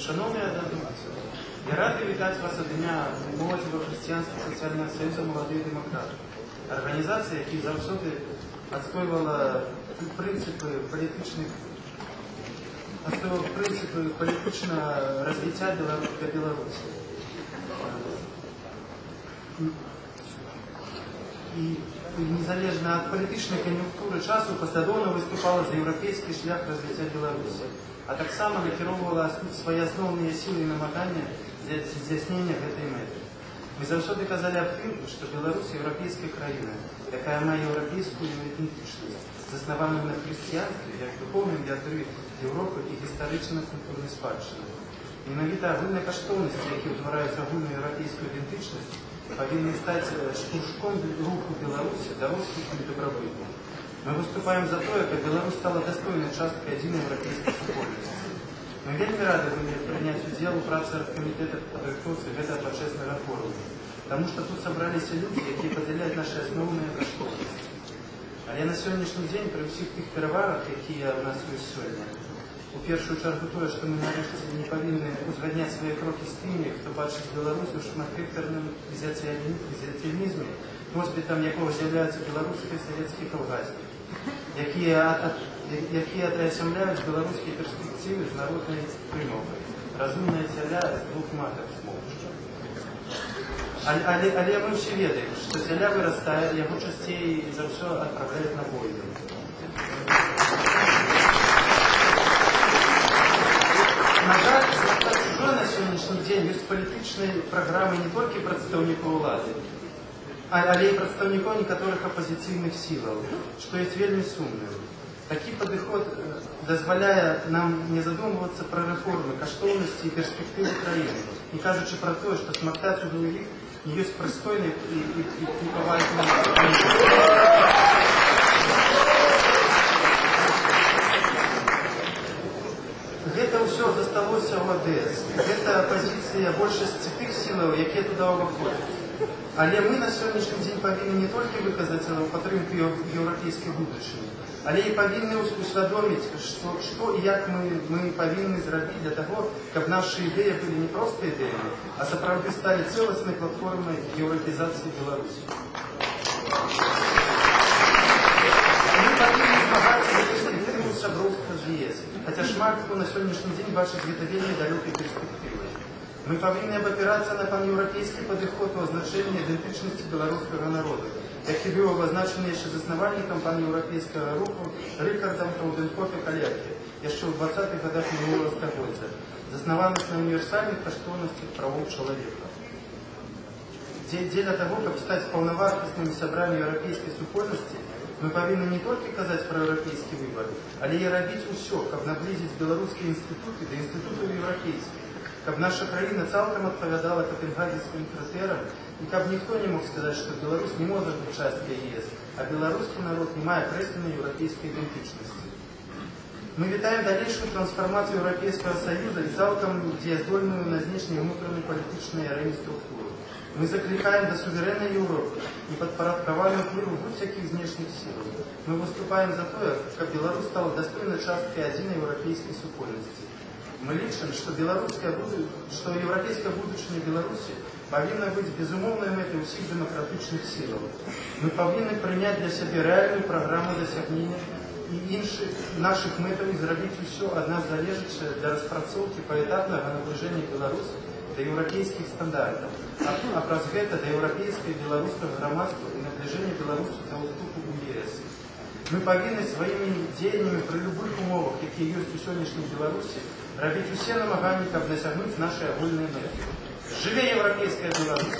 Шановні однодумці, я радий вітати вас від ім'я Молодого християнського соціального союзу «Молоді демократи». Організація, яка завжди відстоювала принципи політичного розвиття Білорусі. І незалежно від політичної кон'юнктури часу послідовно виступала за європейський шлях розвиття Білорусі, а так само накеровувала свої основні сили і намагання для здійснення цієї мети. Ми завжди казали об тим, що Білорусь – європейська країна, яка має європейську ідентичність, засновану на християнстві, як духовним ядрі Європи і історично-культурної спадщини. Менавіта агульні каштовності, які утворюють агульну європейську ідентичність, повинні стати штуршком руху Білорусі до розвитку і добробуту. Ми виступаємо за те, щоб Білорусь стала достойною часткою єдиної європейської супольності. Ми вельми раді були прийняти уділ у праці оргкомітету підготовки цього почесного форуму, тому що тут зібралися люди, які поділяють наші основні каштовності. Але на сьогоднішній день при всіх тих перевагах, які у нас є сьогодні, у першу чергу те, що ми нарешті не повинні узгодняти свої кроки з тими, хто бачить Білорусь у шматвекторному ізоляціонізмі, носьбитом якого з'являються білоруські і совєтські колгоспи, які отреасемляють білоруські перспективи з народної примовки. Розумна зеля з двох маток змовчу. Але ми всі ведаємо, що зеля виростає, його частей за все відправляють на бойню. На жаль, на сьогоднішній день є політичні програми не тільки представників влади, але й представників некоторих опозиційних сил, що є вельми сумним. Такий підхід дозволяє нам не задумуватися про реформи, коштовності і перспективи країни, не кажучи про те, що смоктать у других не є пристойним і поважним. Гэта ўсё засталося ў АДС. Гэта пазіцыя большасці тых сілаў, якія туди ўваходзяць. Але мы на сьогоднішній день повинні не тільки виказати підтримку європейської будучини, але і повинні усвідомити, що і як ми повинні зробити для того, щоб наші ідеї були не просто ідеями, а справді стали цілісною платформою європейзації Білорусі. Ми повинні змагатися за перспективу сябровства з ЄС, хоча шмат хто на сьогоднішній день бачить гэта вельми далекой перспективой. Мы повинні опираться на паневропейский подход у означения идентичности белорусского народа, який був обозначений ще заснувальником паневропейського руху Рихардом Труденкоф-Калерки, ще в 20-х годах минулого століття, заснованих на універсальних коштовностях правов чоловіка. Для того, щоб стати повновартісними собрами європейської супольності, ми повинні не тільки казати про європейський вибір, але й робити усе, щоб наблизити білоруські інститути до інститутів європейських, щоб наша країна цілком відповідала Копенгагенським критеріям, і щоб ніхто не мог сказати, що Білорусь не може бути часткою ЄС, а білоруський народ не має кресленої європейської ідентичності. Ми вітаємо дальнішу трансформацію Європейського Союзу і цілком дієздольну на знешній і внутрішній політичній арені структуру. Мы закликаем до суверенной Европы и подпорядкованию впливу будь-яких внешних сил. Мы выступаем за то, чтобы Беларусь стала достойной часткой единой европейской супольности. Мы лічим, что европейская будущее Беларуси повинна быть безумовной метой усіх демократичних сил. Мы повинны принять для себя реальную программу досягнения и інших наших метод и зробить все от нас залежащее для распрацовки поэтапного наближения Беларуси до європейських стандартів, а праз гэта до європейського і білоруського громадства і наближення Білорусі до уступу у ЄС. Ми повинні своїми діяннями при любых умовах, які є у сьогоднішній Білорусі, робити усі намагання, щоб досягнути нашої агульної мети. Живе європейська Білорусь!